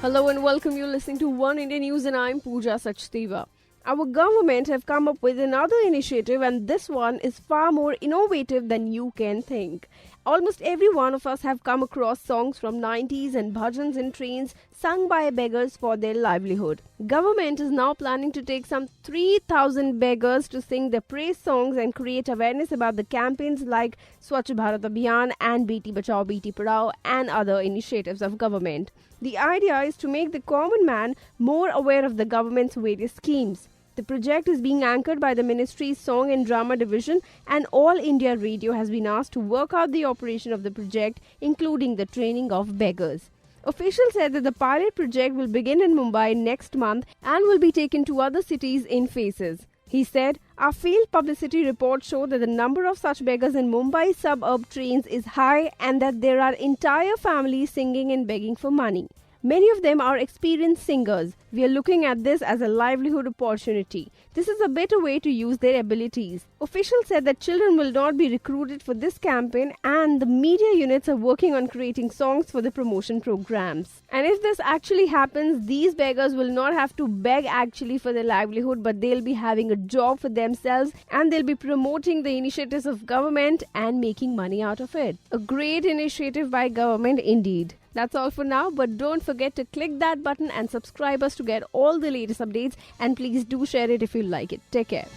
Hello and welcome. You're listening to One India News and I'm Pooja Sachdeva. Our government have come up with another initiative and this one is far more innovative than you can think. Almost every one of us have come across songs from 90s and bhajans in trains sung by beggars for their livelihood. Government is now planning to take some 3,000 beggars to sing their praise songs and create awareness about the campaigns like Swachh Bharat Abhiyan and Beti Bachao Beti Padhao and other initiatives of government. The idea is to make the common man more aware of the government's various schemes. The project is being anchored by the ministry's Song and Drama Division, and All India Radio has been asked to work out the operation of the project, including the training of beggars. Officials said that the pilot project will begin in Mumbai next month and will be taken to other cities in phases. He said, "Our field publicity reports show that the number of such beggars in Mumbai suburb trains is high and that there are entire families singing and begging for money. Many of them are experienced singers. We are looking at this as a livelihood opportunity. This is a better way to use their abilities." Officials said that children will not be recruited for this campaign and the media units are working on creating songs for the promotion programs. And if this actually happens, these beggars will not have to beg actually for their livelihood, but they'll be having a job for themselves and they'll be promoting the initiatives of government and making money out of it. A great initiative by government indeed. That's all for now, but don't forget to click that button and subscribe us to get all the latest updates, and please do share it if you like it. Take care.